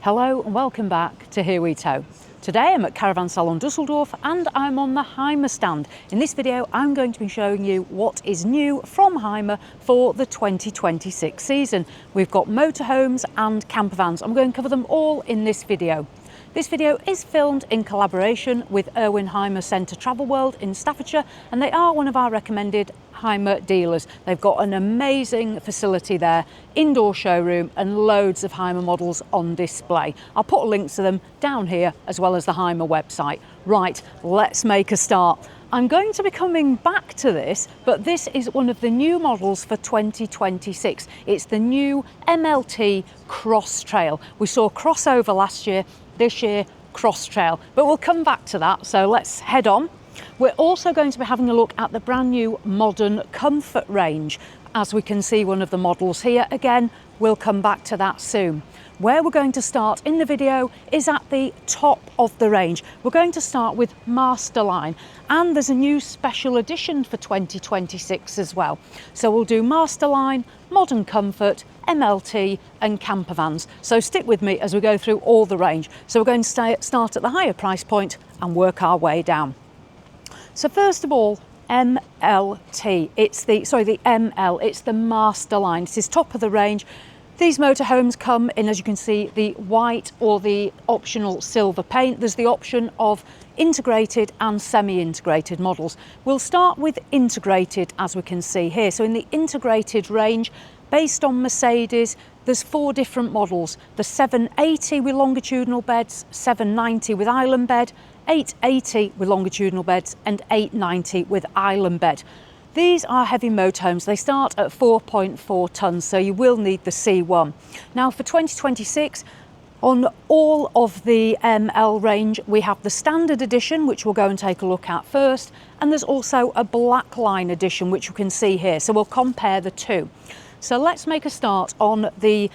Hello and welcome back to Here We Tow. Today I'm at Caravan Salon Düsseldorf and I'm on the HYMER stand. In this video I'm going to be showing you what is new from HYMER for the 2026 season. We've got motorhomes and campervans. I'm going to cover them all in this video. This video is filmed in collaboration with Irwin HYMER Centre Travel World in Staffordshire, and they are one of our recommended HYMER dealers. They've got an amazing facility there, indoor showroom and loads of HYMER models on display. I'll put a link to them down here as well as the HYMER website. Right, let's make a start. I'm going to be coming back to this, but this is one of the new models for 2026. It's the new MLT Cross Trail. We saw crossover last year, this year Cross Trail, but we'll come back to that, so let's head on. We're also going to be having a look at the brand new modern comfort range. As we can see one of the models here, again, we'll come back to that soon. Where we're going to start in the video is at the top of the range. We're going to start with Masterline, and there's a new special edition for 2026 as well. So we'll do Masterline, Modern Comfort, MLT and Campervans. So stick with me as we go through all the range. So we're going to start at the higher price point and work our way down. So first of all, MLT, it's the ML, it's the Masterline. This is top of the range. These motorhomes come in, as you can see, the white or the optional silver paint. There's the option of integrated and semi-integrated models. We'll start with integrated, as we can see here. So in the integrated range, based on Mercedes, there's 4 different models. The 780 with longitudinal beds, 790 with island bed, 880 with longitudinal beds and 890 with island bed. These are heavy motorhomes. They start at 4.4 tonnes, so you will need the C1. Now for 2026, on all of the ML range, we have the standard edition, which we'll go and take a look at first, and there's also a BLACKLINE edition, which you can see here. So we'll compare the two. So let's make a start on the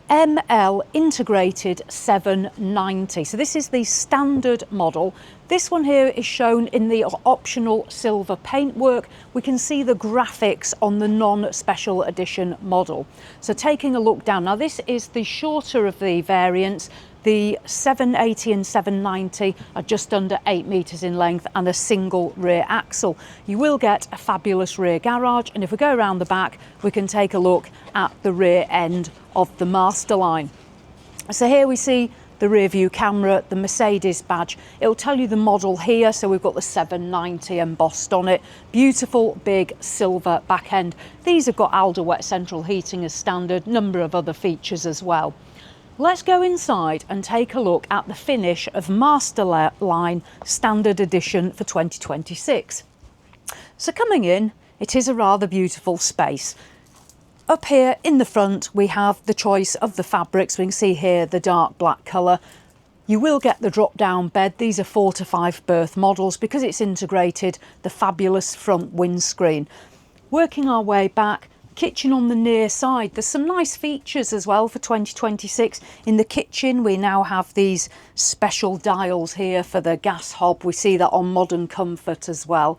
ML integrated 790. So this is the standard model. This one here is shown in the optional silver paintwork. We can see the graphics on the non-special edition model. So taking a look down, now this is the shorter of the variants. The 780 and 790 are just under 8 metres in length and a single rear axle. You will get a fabulous rear garage, and if we go around the back, we can take a look at the rear end of the Masterline. So here we see the rear view camera, the Mercedes badge. It'll tell you the model here, so we've got the 790 embossed on it. Beautiful big silver back end. These have got Alder wet central heating as standard, number of other features as well. Let's go inside and take a look at the finish of Masterline Standard Edition for 2026. So coming in, it is a rather beautiful space. Up here in the front, we have the choice of the fabrics. We can see here the dark black colour. You will get the drop-down bed. These are 4 to 5 berth models because it's integrated, the fabulous front windscreen. Working our way back, kitchen on the near side. There's some nice features as well for 2026. In the kitchen, we now have these special dials here for the gas hob. We see that on Modern Comfort as well.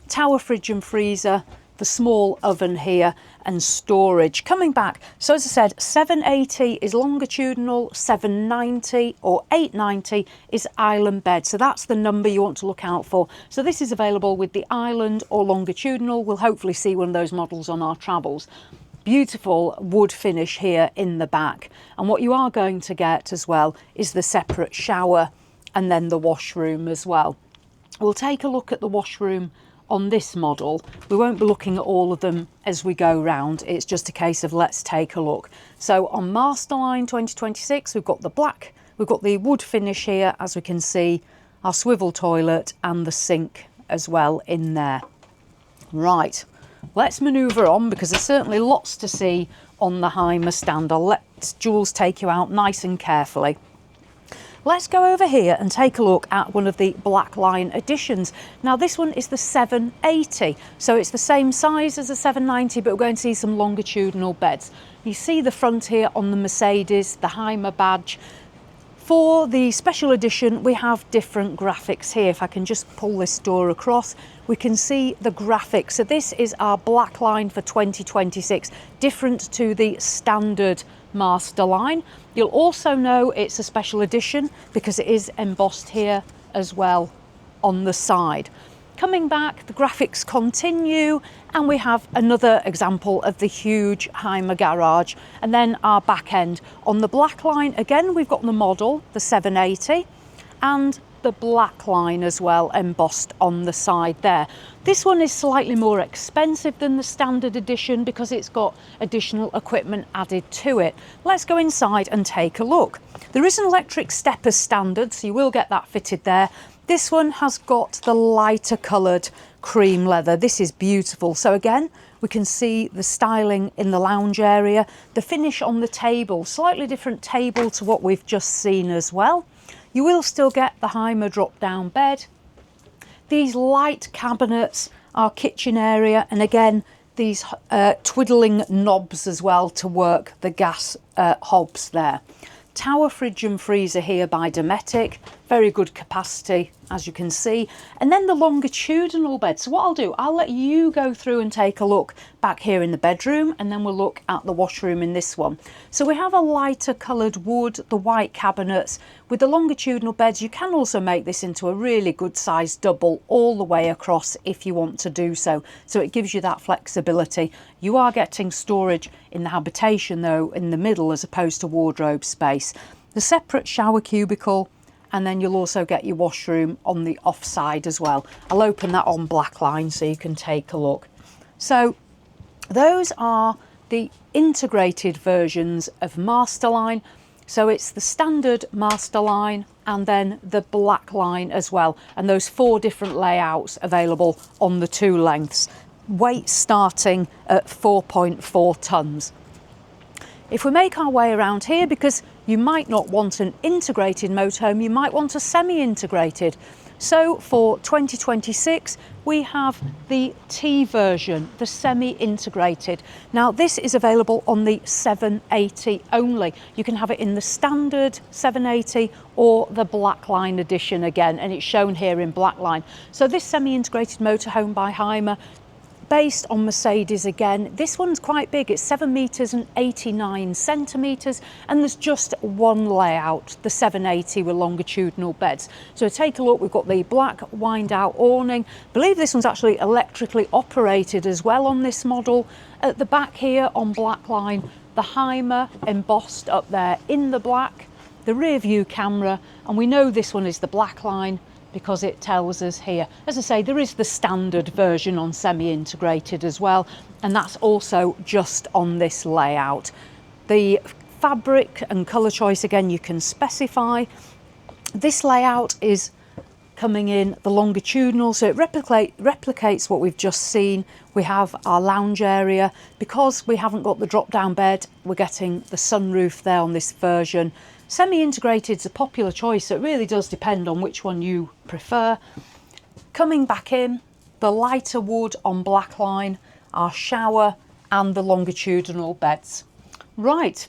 Tower fridge and freezer, the small oven here and storage. Coming back, so as I said, 780 is longitudinal, 790 or 890 is island bed. So that's the number you want to look out for. So this is available with the island or longitudinal. We'll hopefully see one of those models on our travels. Beautiful wood finish here in the back. And what you are going to get as well is the separate shower and then the washroom as well. We'll take a look at the washroom on this model. We won't be looking at all of them as we go round. It's just a case of let's take a look. So on Masterline 2026, we've got the black, we've got the wood finish here, as we can see, our swivel toilet and the sink as well in there. Right, let's manoeuvre on because there's certainly lots to see on the HYMER stand. I'll let Jules take you out nice and carefully. Let's go over here and take a look at one of the BLACKLINE editions. Now this one is the 780, so it's the same size as the 790, but we're going to see some longitudinal beds. You see the front here on the Mercedes, the HYMER badge. For the special edition, we have different graphics here. If I can just pull this door across, we can see the graphics. So this is our BLACKLINE for 2026, different to the standard Masterline. You'll also know it's a special edition because it is embossed here as well on the side. Coming back, the graphics continue, and we have another example of the huge HYMER garage, and then our back end. On the BLACKLINE, again, we've got the model, the 780, and the BLACKLINE as well, embossed on the side there. This one is slightly more expensive than the standard edition because it's got additional equipment added to it. Let's go inside and take a look. There is an electric stepper standard, so you will get that fitted there. This one has got the lighter coloured cream leather. This is beautiful. So again, we can see the styling in the lounge area, the finish on the table, slightly different table to what we've just seen as well. You will still get the HYMER drop-down bed. These light cabinets, our kitchen area, and again, these twiddling knobs as well to work the gas hobs there. Tower fridge and freezer here by Dometic, very good capacity as you can see. And then the longitudinal bed. So what I'll do, I'll let you go through and take a look back here in the bedroom, and then we'll look at the washroom in this one. So we have a lighter coloured wood, the white cabinets. With the longitudinal beds, you can also make this into a really good sized double all the way across if you want to do so. So it gives you that flexibility. You are getting storage in the habitation though in the middle as opposed to wardrobe space. The separate shower cubicle, and then you'll also get your washroom on the off side as well. I'll open that on BLACKLINE so you can take a look. So those are the integrated versions of Masterline. So it's the standard Masterline and then the BLACKLINE as well, and those 4 different layouts available on the 2 lengths. Weight starting at 4.4 tons. If we make our way around here, because you might not want an integrated motorhome, you might want a semi-integrated. So for 2026, we have the T version, the semi-integrated. Now this is available on the 780 only. You can have it in the standard 780 or the BLACKLINE edition again, and it's shown here in BLACKLINE. So this semi-integrated motorhome by HYMER, based on Mercedes again. This one's quite big, it's 7 metres and 89 centimetres, and there's just one layout, the 780 with longitudinal beds. So take a look, we've got the black wind out awning. I believe this one's actually electrically operated as well on this model. At the back here on BLACKLINE, the HYMER embossed up there in the black, the rear view camera, and we know this one is the BLACKLINE because it tells us here. As I say, there is the standard version on semi-integrated as well, and that's also just on this layout. The fabric and colour choice, again, you can specify. This layout is coming in the longitudinal, so it replicates what we've just seen. We have our lounge area. Because we haven't got the drop-down bed, we're getting the sunroof there on this version. Semi-integrated is a popular choice, so it really does depend on which one you prefer. Coming back in, the lighter wood on BLACKLINE, our shower and the longitudinal beds. Right,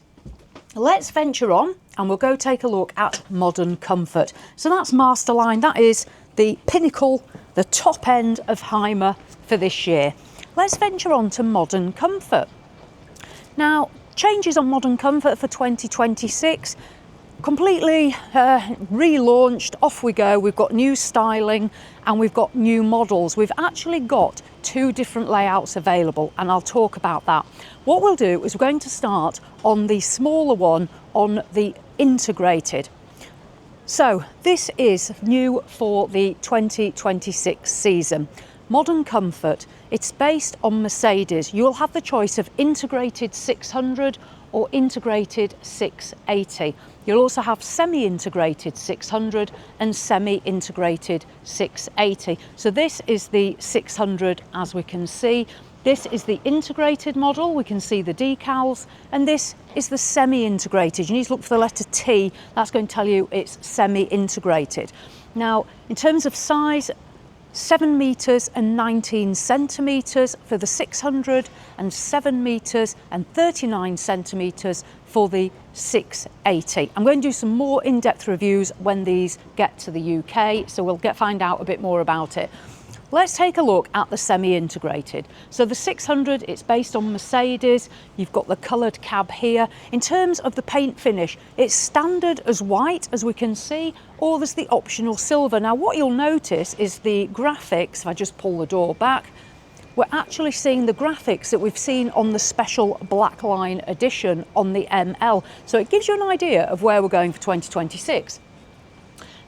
let's venture on and we'll go take a look at modern comfort. So that's Masterline, that is the pinnacle, the top end of HYMER for this year. Let's venture on to modern comfort. Now, changes on modern comfort for 2026. Completely relaunched, off we go. We've got new styling and we've got new models. We've actually got 2 different layouts available, and I'll talk about that. What we'll do is we're going to start on the smaller one, on the integrated. So this is new for the 2026 season. Modern comfort, it's based on Mercedes. You'll have the choice of integrated 600 or integrated 680. You'll also have semi-integrated 600 and semi-integrated 680. So this is the 600, as we can see. This is the integrated model, we can see the decals, and this is the semi-integrated. You need to look for the letter T, that's going to tell you it's semi-integrated. Now, in terms of size, 7 metres and 19 centimetres for the 600 and 7 metres and 39 centimetres for the 680. I'm going to do some more in-depth reviews when these get to the UK, so we'll find out a bit more about it. Let's take a look at the semi-integrated. So the 600, it's based on Mercedes. You've got the coloured cab here. In terms of the paint finish, it's standard as white, as we can see, or there's the optional silver. Now what you'll notice is the graphics, if I just pull the door back, we're actually seeing the graphics that we've seen on the special BLACKLINE edition on the ML. So it gives you an idea of where we're going for 2026.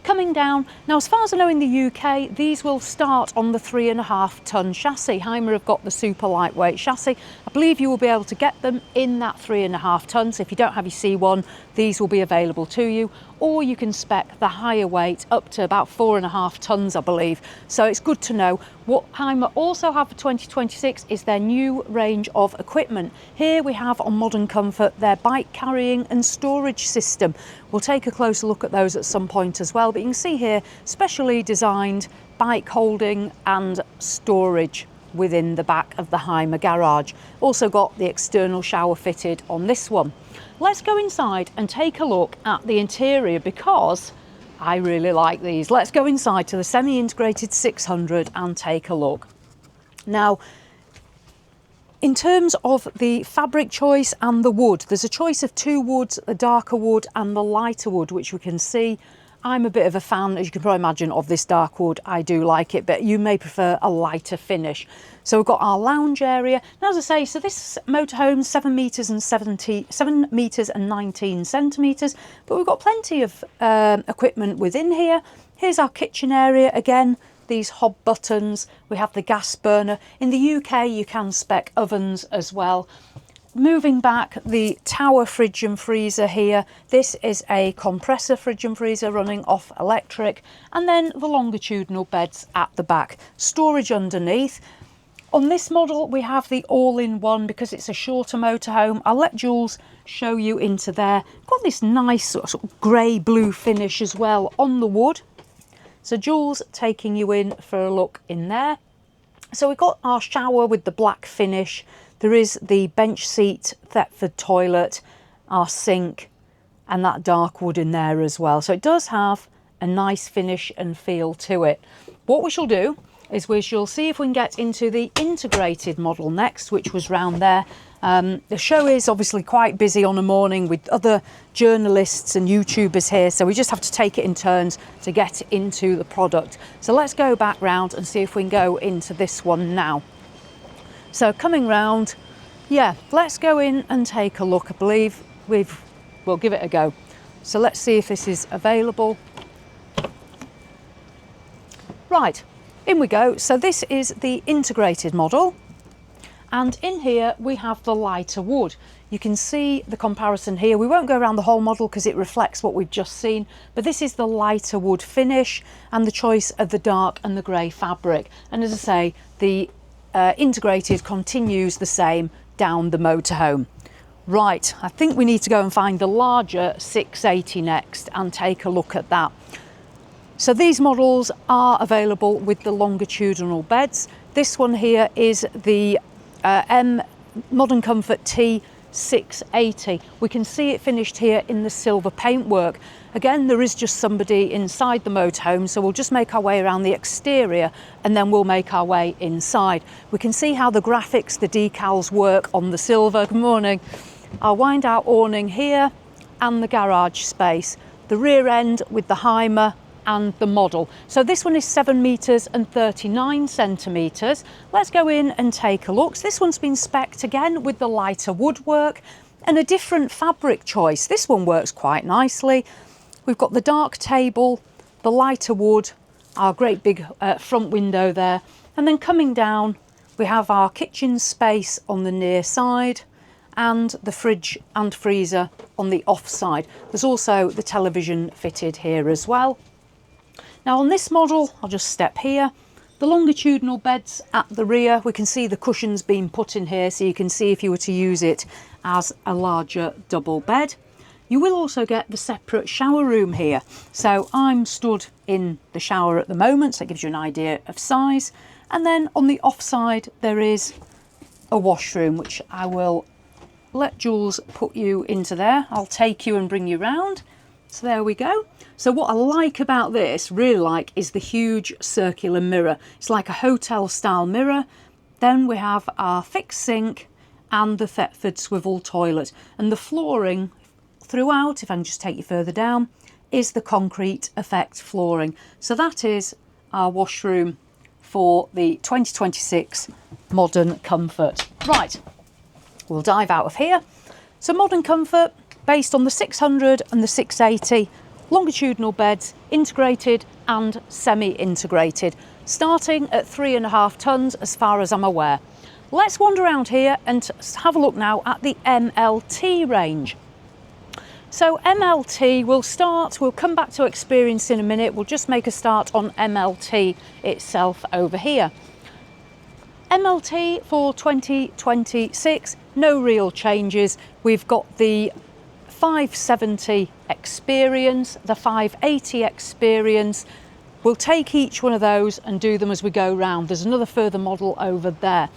Coming down, now as far as I know in the UK, these will start on the 3.5 tonne chassis. HYMER have got the super lightweight chassis. I believe you will be able to get them in that 3.5 tonnes. If you don't have your C1, these will be available to you, or you can spec the higher weight up to about 4.5 tonnes, I believe. So it's good to know. What HYMER also have for 2026 is their new range of equipment. Here we have on Modern Comfort their bike carrying and storage system. We'll take a closer look at those at some point as well, but you can see here specially designed bike holding and storage within the back of the HYMER garage. Also got the external shower fitted on this one. Let's go inside and take a look at the interior because I really like these. Let's go inside to the semi-integrated 600 and take a look. Now, in terms of the fabric choice and the wood, there's a choice of two woods, the darker wood and the lighter wood, which we can see. I'm a bit of a fan, as you can probably imagine, of this dark wood. I do like it, but you may prefer a lighter finish. So we've got our lounge area. Now, as I say, so this motorhome, 7 metres and 19 centimetres, but we've got plenty of equipment within here. Here's our kitchen area again. These hob buttons, we have the gas burner. In the UK, you can spec ovens as well. Moving back, the tower fridge and freezer here. This is a compressor fridge and freezer running off electric, and then the longitudinal beds at the back. Storage underneath. On this model, we have the all-in-one because it's a shorter motorhome. I'll let Jules show you into there. Got this nice sort of grey-blue finish as well on the wood. So Jules taking you in for a look in there. So we've got our shower with the black finish. There is the bench seat, Thetford toilet, our sink, and that dark wood in there as well. So it does have a nice finish and feel to it. What we shall do is we shall see if we can get into the integrated model next, which was round there. The show is obviously quite busy on a morning with other journalists and YouTubers here, so we just have to take it in turns to get into the product. So let's go back round and see if we can go into this one now. So coming round, yeah, let's go in and take a look. I believe we'll give it a go. So let's see if this is available. Right, in we go. So this is the integrated model. And in here we have the lighter wood. You can see the comparison here. We won't go around the whole model because it reflects what we've just seen, but this is the lighter wood finish and the choice of the dark and the grey fabric. And as I say, the integrated continues the same down the motorhome. Right, I think we need to go and find the larger 680 next and take a look at that. So these models are available with the longitudinal beds. This one here is the Modern Comfort T680. We can see it finished here in the silver paintwork. Again, there is just somebody inside the motorhome, so we'll just make our way around the exterior and then we'll make our way inside. We can see how the graphics, the decals work on the silver. Good morning. Our wind out awning here and the garage space. The rear end with the HYMER and the model. So this one is 7 metres and 39 centimetres. Let's go in and take a look. So this one's been specced again with the lighter woodwork and a different fabric choice. This one works quite nicely. We've got the dark table, the lighter wood, our great big front window there. And then coming down, we have our kitchen space on the near side and the fridge and freezer on the off side. There's also the television fitted here as well. Now on this model, I'll just step here. The longitudinal beds at the rear, we can see the cushions being put in here, so you can see if you were to use it as a larger double bed. You will also get the separate shower room here. So I'm stood in the shower at the moment, so it gives you an idea of size. And then on the off side, there is a washroom, which I will let Jules put you into there. I'll take you and bring you round. So there we go. So what I like about this, really like, is the huge circular mirror. It's like a hotel style mirror. Then we have our fixed sink and the Thetford swivel toilet. And the flooring throughout, if I can just take you further down, is the concrete effect flooring. So that is our washroom for the 2026 Modern Comfort. Right, we'll dive out of here. So Modern Comfort, based on the 600 and the 680 longitudinal beds, integrated and semi-integrated, starting at 3.5 tons as far as I'm aware. Let's wander around here and have a look now at the MLT range. So MLT, we'll come back to experience in a minute. We'll just make a start on MLT itself over here. MLT for 2026, no real changes. We've got the 570 Experience, the 580 Experience. We'll take each one of those and do them as we go round. There's another further model over there.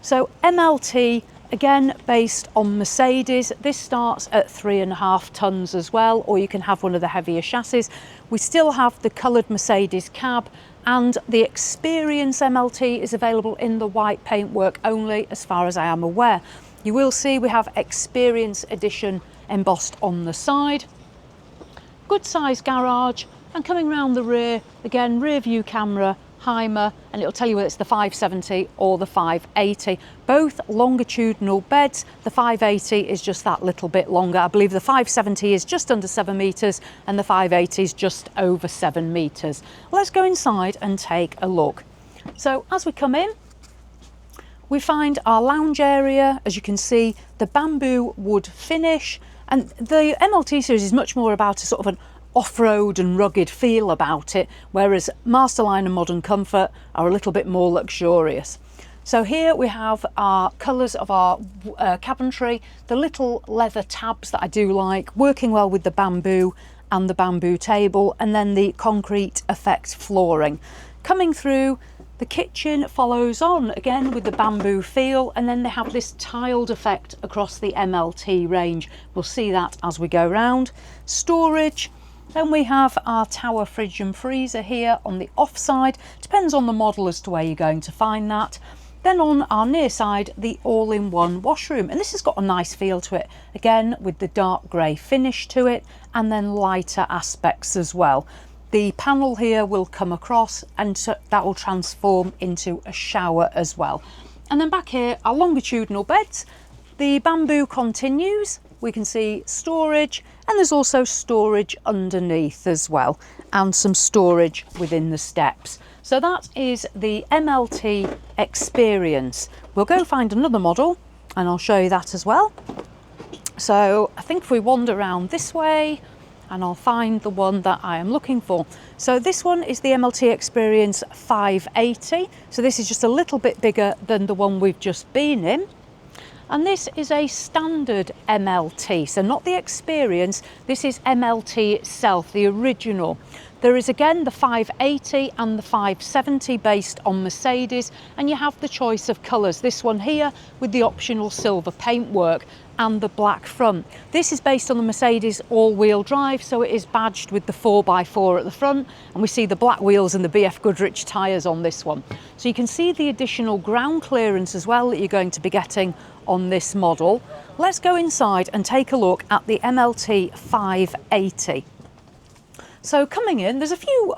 So MLT, again, based on Mercedes. This starts at 3.5 tons as well, or you can have one of the heavier chassis. We still have the coloured Mercedes cab, and the Experience MLT is available in the white paintwork only, as far as I am aware. You will see we have Experience Edition embossed on the side. Good size garage, and coming round the rear, again, rear view camera, HYMER, and it'll tell you whether it's the 570 or the 580. Both longitudinal beds. The 580 is just that little bit longer. I believe the 570 is just under 7 metres and the 580 is just over 7 metres. Let's go inside and take a look. So as we come in, we find our lounge area. As you can see, the bamboo wood finish, and the MLT series is much more about a sort of an off-road and rugged feel about it, whereas Masterline and Modern Comfort are a little bit more luxurious. So here we have our colours of our cabinetry, the little leather tabs that I do like, working well with the bamboo and the bamboo table, and then the concrete effect flooring. Coming through, the kitchen follows on again with the bamboo feel, and then they have this tiled effect across the MLT range. We'll see that as we go round. Storage. Then we have our tower fridge and freezer here on the off side. Depends on the model as to where you're going to find that. Then on our near side, the all-in-one washroom. And this has got a nice feel to it. Again, with the dark grey finish to it, and then lighter aspects as well. The panel here will come across, and so that will transform into a shower as well. And then back here, our longitudinal beds. The bamboo continues. We can see storage, and there's also storage underneath as well, and some storage within the steps. So that is the MLT Experience. We'll go find another model and I'll show you that as well. So I think if we wander around this way, and I'll find the one that I am looking for. So this one is the MLT Experience 580. So this is just a little bit bigger than the one we've just been in. And this is a standard MLT, so not the Experience, this is MLT itself, the original. There is again the 580 and the 570 based on Mercedes, and you have the choice of colours. This one here with the optional silver paintwork and the black front. This is based on the Mercedes all-wheel drive, so it is badged with the 4x4 at the front, and we see the black wheels and the BF Goodrich tyres on this one. So you can see the additional ground clearance as well that you're going to be getting on this model. Let's go inside and take a look at the MLT 580. So coming in, there's a few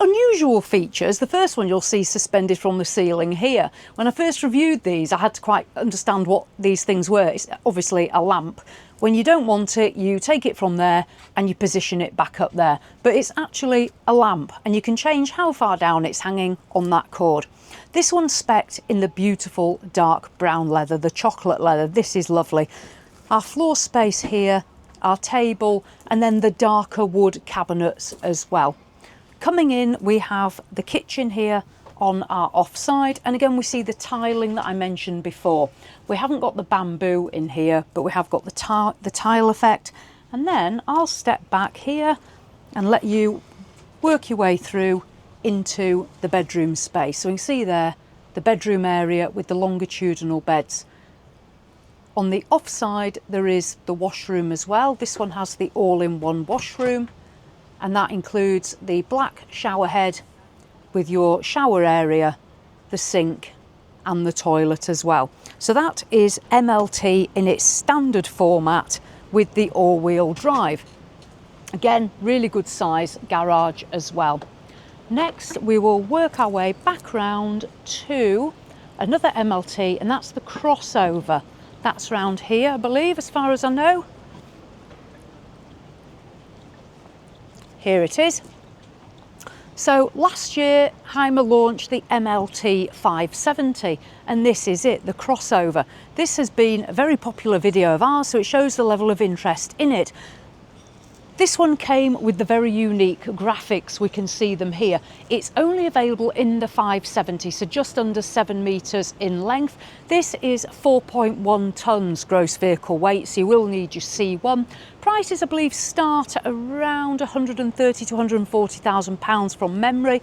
unusual features. The first one you'll see suspended from the ceiling here. When I first reviewed these, I had to quite understand what these things were. It's obviously a lamp. When you don't want it, you take it from there and you position it back up there. But it's actually a lamp, and you can change how far down it's hanging on that cord. This one's spec'd in the beautiful dark brown leather, the chocolate leather. This is lovely. Our floor space here, our table, and then the darker wood cabinets as well. Coming in, we have the kitchen here on our offside, and again we see the tiling that I mentioned before. We haven't got the bamboo in here, but we have got the tile effect. And then I'll step back here and let you work your way through into the bedroom space. So you can see there the bedroom area with the longitudinal beds. On the off side there is the washroom as well. This one has the all-in-one washroom, and that includes the black shower head with your shower area, the sink and the toilet as well. So that is MLT in its standard format with the all-wheel drive. Again, really good size garage as well. Next we will work our way back round to another MLT, and that's the crossover. That's round here, I believe, as far as I know. Here it is. So last year HYMER launched the MLT 570, and this is it, the crossover. This has been a very popular video of ours, so it shows the level of interest in it. This one came with the very unique graphics, we can see them here. It's only available in the 570, so just under 7 metres in length. This is 4.1 tonnes gross vehicle weight, so you will need your C1. Prices, I believe, start at around £130,000 to £140,000 from memory.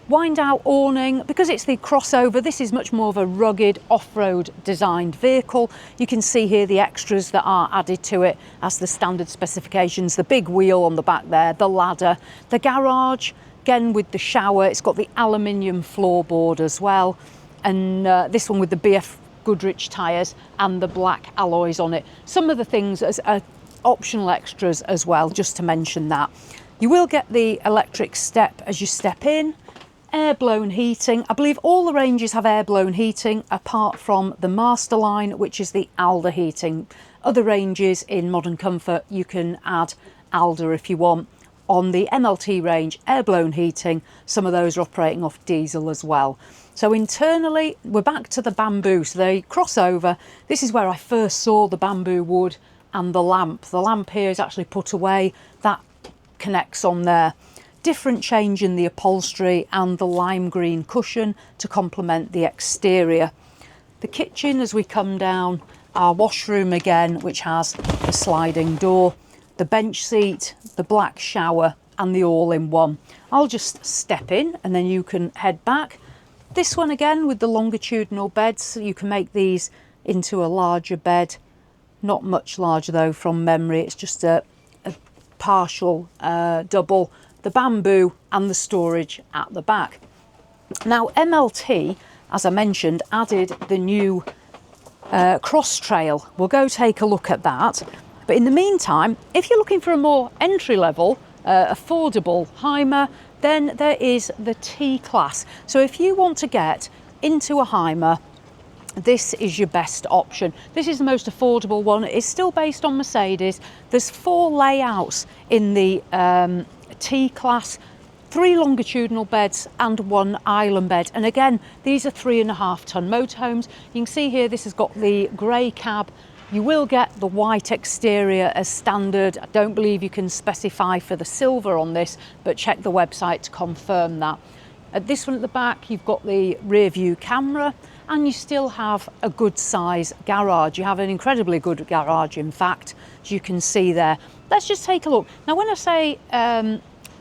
Wind out awning, because it's the crossover, this is much more of a rugged off-road designed vehicle. You can see here the extras that are added to it as the standard specifications, the big wheel on the back there, the ladder, the garage, again with the shower. It's got the aluminium floorboard as well, and this one with the BF Goodrich tyres and the black alloys on it. Some of the things as optional extras as well, just to mention that. You will get the electric step as you step in. Air-blown heating. I believe all the ranges have air-blown heating apart from the Masterline, which is the Alder heating. Other ranges in Modern Comfort you can add Alder if you want. On the MLT range, air-blown heating, some of those are operating off diesel as well. So internally we're back to the bamboo, so they cross over. This is where I first saw the bamboo wood and the lamp. The lamp here is actually put away, that connects on there. Different change in the upholstery and the lime green cushion to complement the exterior. The kitchen as we come down, our washroom again, which has the sliding door, the bench seat, the black shower and the all-in-one. I'll just step in and then you can head back. This one again with the longitudinal beds, so you can make these into a larger bed. Not much larger though from memory, it's just a partial double. The bamboo and the storage at the back. Now MLT, as I mentioned, added the new Cross Trail. We'll go take a look at that. But in the meantime, if you're looking for a more entry-level, affordable HYMER, then there is the T-Class. So if you want to get into a HYMER, this is your best option. This is the most affordable one. It's still based on Mercedes. There's 4 layouts in the T-Class, 3 longitudinal beds and 1 island bed, and again these are 3.5 tonne motorhomes. You can see here this has got the grey cab. You will get the white exterior as standard. I don't believe you can specify for the silver on this, but check the website to confirm that. At this one at the back you've got the rear view camera, and you still have a good size garage. You have an incredibly good garage, in fact, as you can see there. Let's just take a look. Now when I say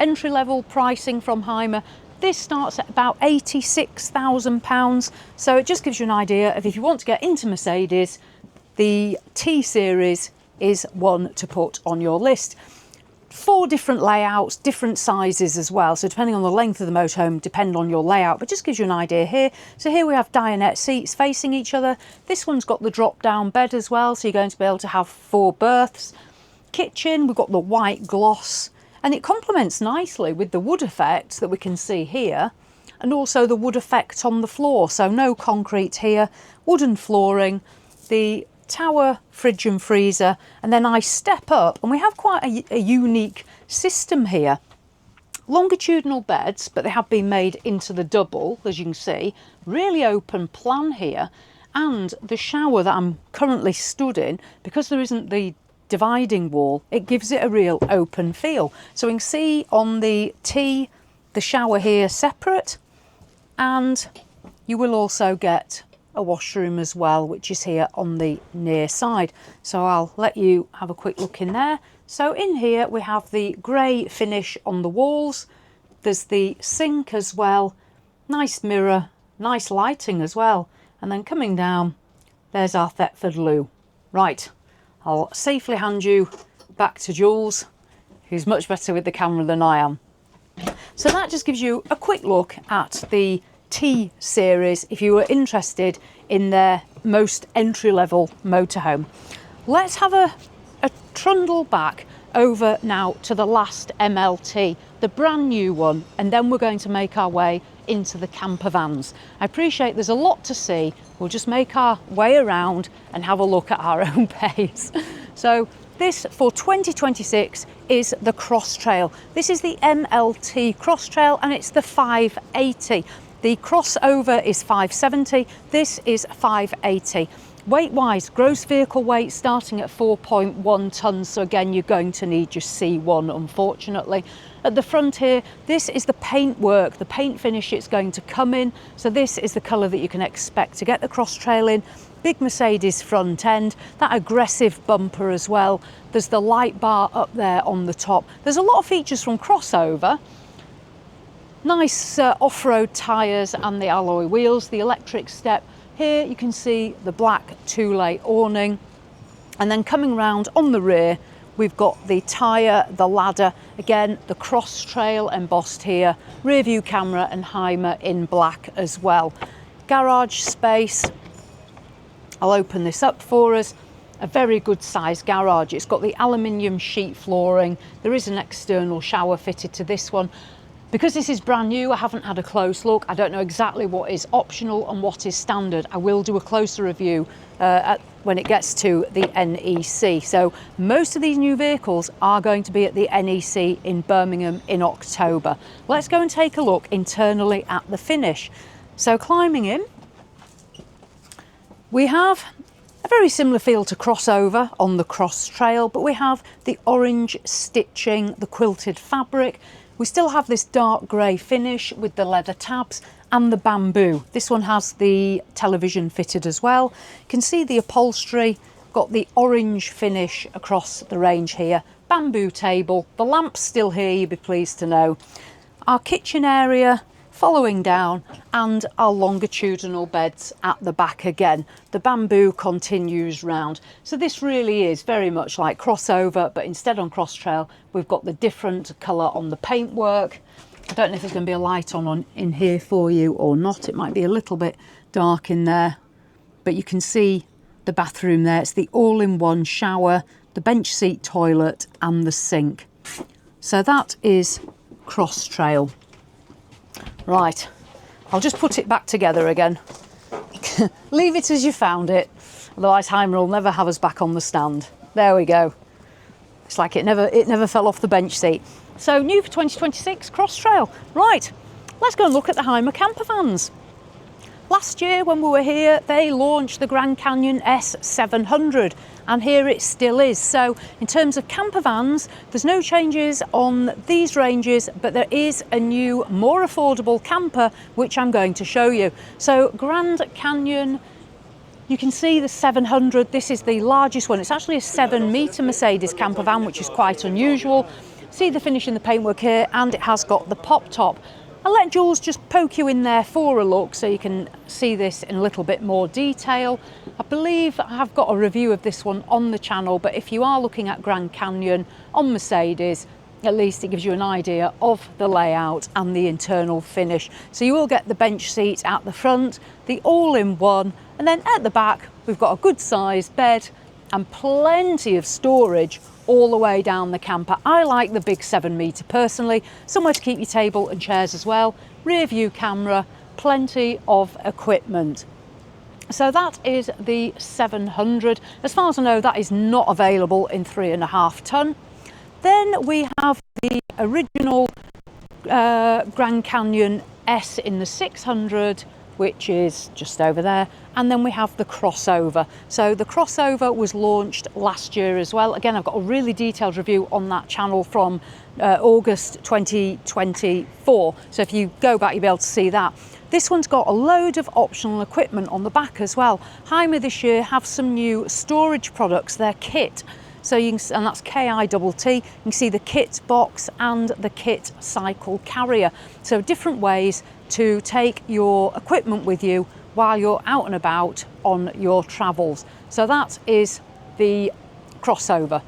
entry-level pricing from HYMER, this starts at about £86,000. So it just gives you an idea of if you want to get into Mercedes, the T-Series is one to put on your list. 4 different layouts, different sizes as well. So depending on the length of the motorhome, depend on your layout, but just gives you an idea here. So here we have dinette seats facing each other. This one's got the drop-down bed as well, so you're going to be able to have 4 berths. Kitchen, we've got the white gloss, and it complements nicely with the wood effect that we can see here, and also the wood effect on the floor. So no concrete here, wooden flooring, the tower fridge and freezer, and then I step up and we have quite a unique system here. Longitudinal beds, but they have been made into the double, as you can see. Really open plan here, and the shower that I'm currently stood in, because there isn't the dividing wall, it gives it a real open feel. So you can see on the T, the shower here separate, and you will also get a washroom as well, which is here on the near side. So I'll let you have a quick look in there. So in here we have the grey finish on the walls. There's the sink as well, nice mirror, nice lighting as well. And then coming down, there's our Thetford loo. Right, I'll safely hand you back to Jules, who's much better with the camera than I am. So that just gives you a quick look at the T series if you were interested in their most entry-level motorhome. Let's have a trundle back over now to the last MLT, the brand new one, and then we're going to make our way into the camper vans. I appreciate there's a lot to see. We'll just make our way around and have a look at our own pace. So this for 2026 is the Cross Trail. This is the MLT Cross Trail and it's the 580. The crossover is 570, this is 580. Weight-wise, gross vehicle weight starting at 4.1 tonnes, so again you're going to need your C1 unfortunately. At the front here, this is the paintwork, the paint finish it's going to come in, so this is the colour that you can expect to get the Cross Trail in. Big Mercedes front end, that aggressive bumper as well. There's the light bar up there on the top. There's a lot of features from crossover. Nice off-road tyres and the alloy wheels, the electric step. Here you can see the black two-lay awning. And then coming round on the rear, we've got the tyre, the ladder, again, the Cross Trail embossed here, rear view camera and HYMER in black as well. Garage space, I'll open this up for us. A very good sized garage. It's got the aluminium sheet flooring. There is an external shower fitted to this one. Because this is brand new, I haven't had a close look. I don't know exactly what is optional and what is standard. I will do a closer review when it gets to the NEC. So most of these new vehicles are going to be at the NEC in Birmingham in October. Let's go and take a look internally at the finish. So climbing in, we have a very similar feel to crossover on the Cross Trail, but we have the orange stitching, the quilted fabric. We still have this dark grey finish with the leather tabs and the bamboo. This one has the television fitted as well. You can see the upholstery, got the orange finish across the range here. Bamboo table, the lamp's still here, you'll be pleased to know. Our kitchen area following down and our longitudinal beds at the back again. The bamboo continues round. So this really is very much like crossover, but instead on Cross Trail, we've got the different colour on the paintwork. I don't know if there's going to be a light on in here for you or not. It might be a little bit dark in there, but you can see the bathroom there. It's the all-in-one shower, the bench seat toilet and the sink. So that is Cross Trail. Right, I'll just put it back together again. Leave it as you found it, otherwise HYMER will never have us back on the stand. There we go. It's like it never fell off the bench seat. So new for 2026, Cross Trail. Right, let's go and look at the HYMER campervans. Last year when we were here, they launched the Grand Canyon S700 and here it still is. So in terms of campervans, there's no changes on these ranges, but there is a new, more affordable camper, which I'm going to show you. So Grand Canyon, you can see the 700. This is the largest one. It's actually a 7-metre Mercedes campervan, which is quite unusual. See the finish in the paintwork here, and it has got the pop top. I'll let Jules just poke you in there for a look so you can see this in a little bit more detail. I believe I have got a review of this one on the channel, but if you are looking at Grand Canyon on Mercedes, at least it gives you an idea of the layout and the internal finish. So you will get the bench seat at the front, the all-in-one, and then at the back we've got a good sized bed and plenty of storage all the way down the camper. I like the big 7-metre personally, somewhere to keep your table and chairs as well. Rear view camera, plenty of equipment. So that is the 700. As far as I know, that is not available in 3.5 tonne. Then we have the original Grand Canyon S in the 600, which is just over there, and then we have the crossover. So the crossover was launched last year as well. Again, I've got a really detailed review on that channel from August 2024, so if you go back you'll be able to see that. This one's got a load of optional equipment on the back as well. HYMER this year have some new storage products, their kit. So you can, and that's KITT. You can see the kit box and the kit cycle carrier. So different ways to take your equipment with you while you're out and about on your travels. So that is the crossover.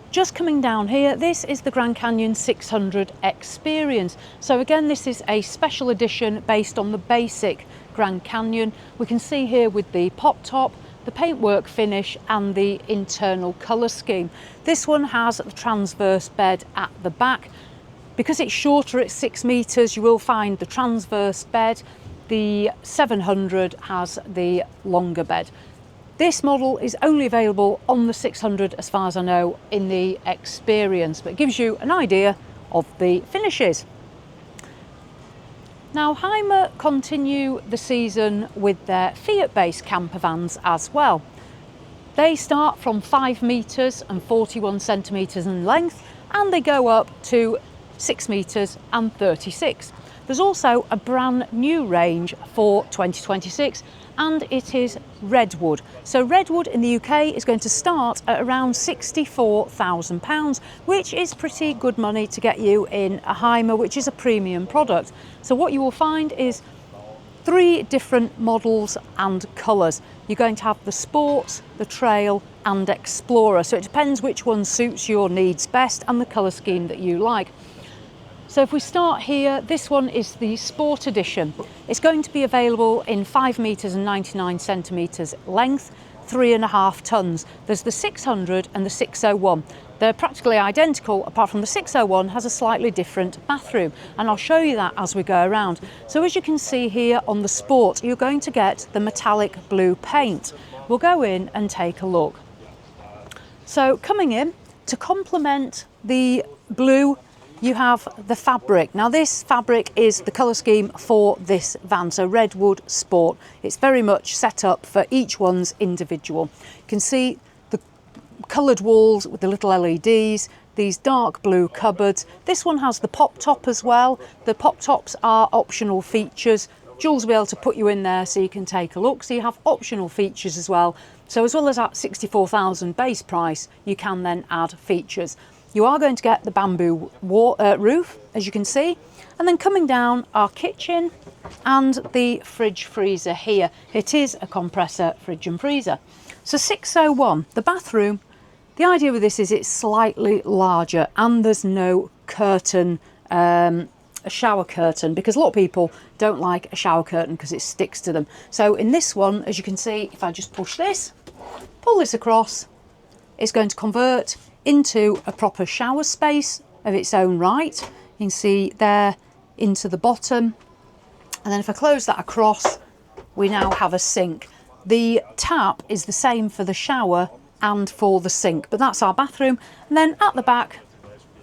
Just coming down here, this is the Grand Canyon 600 Experience. So again, this is a special edition based on the basic Grand Canyon. We can see here with the pop top, the paintwork finish and the internal colour scheme. This one has the transverse bed at the back. Because it's shorter, it's 6 metres, you will find the transverse bed. The 700 has the longer bed. This model is only available on the 600 as far as I know in the Experience, but it gives you an idea of the finishes. Now HYMER continue the season with their Fiat-based campervans as well. They start from 5 metres and 41 centimetres in length, and they go up to 6 metres and 36. There's also a brand new range for 2026, and it is Redwood. So Redwood in the UK is going to start at around £64,000, which is pretty good money to get you in a HYMER, which is a premium product. So what you will find is 3 different models and colours. You're going to have the Sport, the Trail and Explorer. So it depends which one suits your needs best and the colour scheme that you like. So if we start here, this one is the Sport Edition. It's going to be available in 5 metres and 99 centimetres length, 3.5 tonnes. There's the 600 and the 601. They're practically identical, apart from the 601 has a slightly different bathroom, and I'll show you that as we go around. So as you can see here on the Sport, you're going to get the metallic blue paint. We'll go in and take a look. So coming in, to complement the blue, you have the fabric. Now this fabric is the colour scheme for this van, so Redwood Sport. It's very much set up for each one's individual. You can see the coloured walls with the little LEDs, these dark blue cupboards. This one has the pop top as well. The pop tops are optional features. Jules will be able to put you in there so you can take a look. So you have optional features as well. So as well as at 64,000 base price, you can then add features. You are going to get the bamboo roof, as you can see, and then coming down our kitchen and the fridge freezer here. It is a compressor fridge and freezer. So 601, the bathroom, the idea with this is it's slightly larger and there's no curtain, a shower curtain, because a lot of people don't like a shower curtain because it sticks to them. So in this one, as you can see, if I just push this, pull this across, it's going to convert into a proper shower space of its own right. You can see there into the bottom, and then if I close that across, we now have a sink. The tap is the same for the shower and for the sink, but that's our bathroom. And then at the back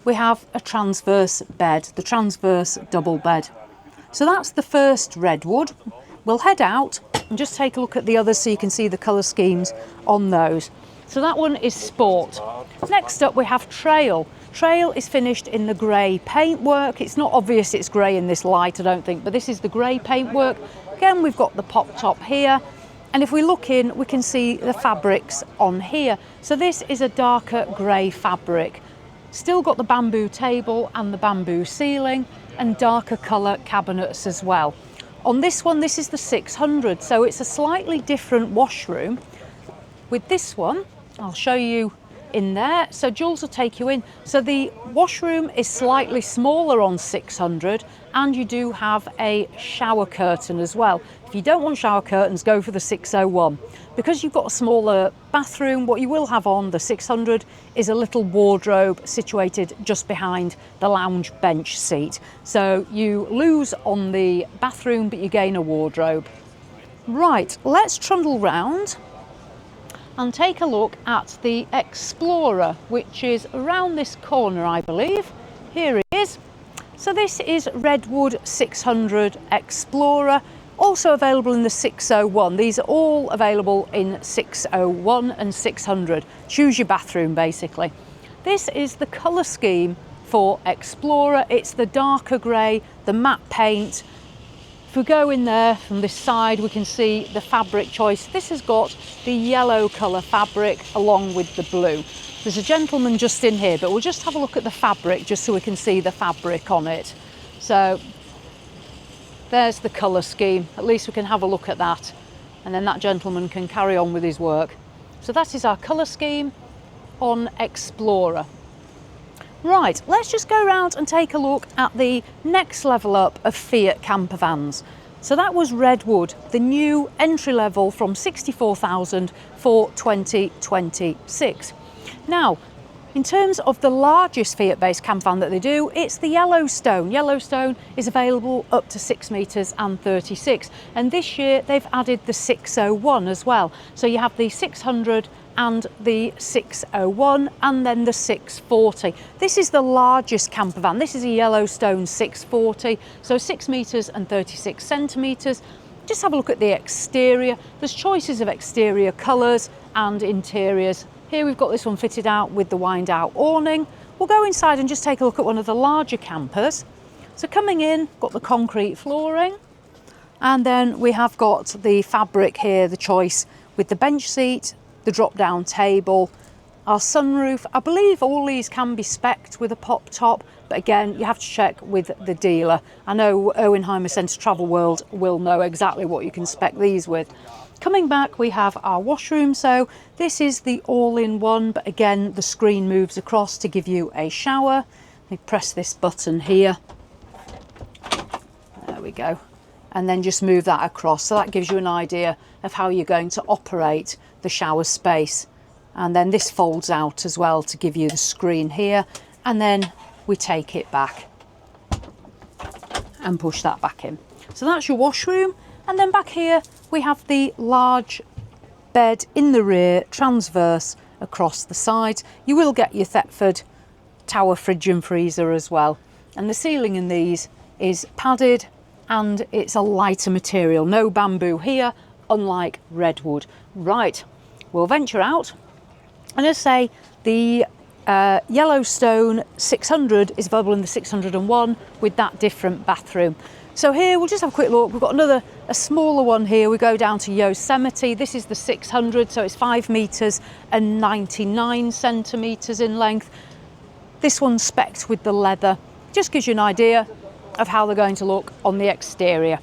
we have a transverse bed, the transverse double bed. So that's the first Redwood. We'll head out and just take a look at the others so you can see the colour schemes on those. So that one is Sport. Next up we have Trail. Trail is finished in the grey paintwork. It's not obvious it's grey in this light, I don't think, but this is the grey paintwork. Again, we've got the pop top here. And if we look in, we can see the fabrics on here. So this is a darker grey fabric. Still got the bamboo table and the bamboo ceiling and darker colour cabinets as well. On this one, this is the 600, so it's a slightly different washroom. With this one, I'll show you in there. So Jules will take you in. So the washroom is slightly smaller on 600, and you do have a shower curtain as well. If you don't want shower curtains, go for the 601. Because you've got a smaller bathroom, what you will have on the 600 is a little wardrobe situated just behind the lounge bench seat. So you lose on the bathroom, but you gain a wardrobe. Right, let's trundle round and take a look at the Explorer, which is around this corner, I believe. Here it is. So this is Redwood 600 Explorer, also available in the 601. These are all available in 601 and 600. Choose your bathroom, basically. This is the colour scheme for Explorer. It's the darker grey, the matte paint. If we go in there from this side, we can see the fabric choice. This has got the yellow colour fabric along with the blue. There's a gentleman just in here, but we'll just have a look at the fabric just so we can see the fabric on it. So there's the colour scheme. At least we can have a look at that. And then that gentleman can carry on with his work. So that is our colour scheme on Explorer. Right, let's just go around and take a look at the next level up of Fiat campervans. So that was Redwood, the new entry level from 64,000 for 2026. Now, in terms of the largest Fiat-based campervan that they do, it's the Yellowstone. Yellowstone is available up to 6 metres and 36. And this year they've added the 601 as well. So you have the 600 and the 601 and then the 640. This is the largest campervan. This is a Yellowstone 640, so 6 metres and 36 centimetres. Just have a look at the exterior. There's choices of exterior colours and interiors. Here we've got this one fitted out with the wind out awning. We'll go inside and just take a look at one of the larger campers. So coming in, got the concrete flooring, and then we have got the fabric here, the choice with the bench seat, the drop down table, our sunroof. I believe all these can be spec'd with a pop top, but again, you have to check with the dealer. I know HYMER Centre Travel World will know exactly what you can spec these with. Coming back, we have our washroom. So this is the all-in-one, but again, the screen moves across to give you a shower. We press this button here. There we go. And then just move that across. So that gives you an idea of how you're going to operate the shower space. And then this folds out as well to give you the screen here. And then we take it back and push that back in. So that's your washroom. And then back here, we have the large bed in the rear, transverse across the sides. You will get your Thetford tower fridge and freezer as well. And the ceiling in these is padded and it's a lighter material. No bamboo here, unlike Redwood. Right, we'll venture out. And as I say, the Yellowstone 600 is available in the 601 with that different bathroom. So here we'll just have a quick look. We've got a smaller one here. We go down to Yosemite. This is the 600, so it's 5 metres and 99 centimetres in length. This one's spec'd with the leather. Just gives you an idea of how they're going to look on the exterior.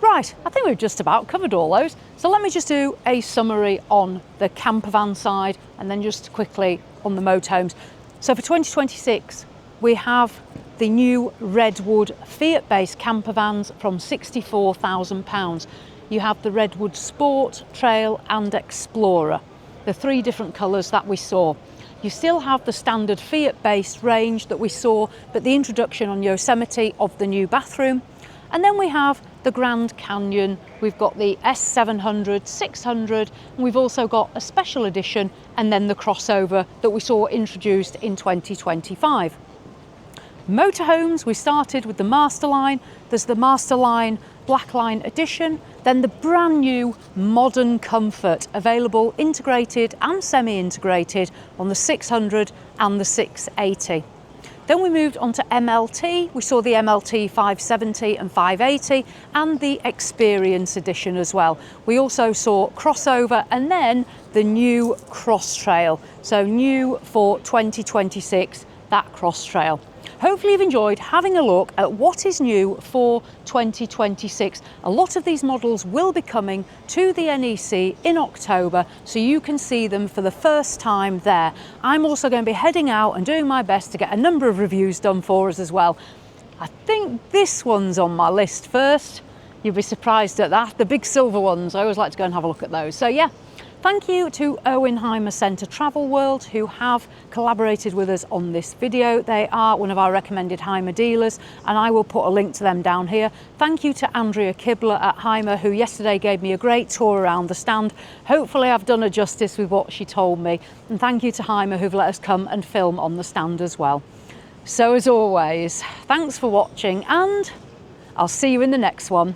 Right, I think we've just about covered all those. So let me just do a summary on the campervan side and then just quickly on the motorhomes. So for 2026, we have the new Redwood Fiat-based campervans from £64,000. You have the Redwood Sport, Trail and Explorer, the 3 different colours that we saw. You still have the standard Fiat-based range that we saw, but the introduction on Yosemite of the new bathroom. And then we have the Grand Canyon, we've got the S700, 600, and we've also got a special edition and then the crossover that we saw introduced in 2025. Motorhomes, we started with the Masterline. There's the Masterline BLACKLINE edition, then the brand new Modern Comfort, available integrated and semi-integrated on the 600 and the 680. Then we moved on to MLT. We saw the MLT 570 and 580 and the Experience edition as well. We also saw crossover and then the new Cross Trail. So new for 2026, that Cross Trail. Hopefully you've enjoyed having a look at what is new for 2026. A lot of these models will be coming to the NEC in October, so you can see them for the first time there. I'm also going to be heading out and doing my best to get a number of reviews done for us as well. I think this one's on my list first. You'll be surprised at that. The big silver ones, I always like to go and have a look at those. So yeah. Thank you to HYMER Centre Travel World who have collaborated with us on this video. They are one of our recommended HYMER dealers and I will put a link to them down here. Thank you to Andrea Kibler at HYMER who yesterday gave me a great tour around the stand. Hopefully I've done her justice with what she told me. And thank you to HYMER who've let us come and film on the stand as well. So as always, thanks for watching and I'll see you in the next one.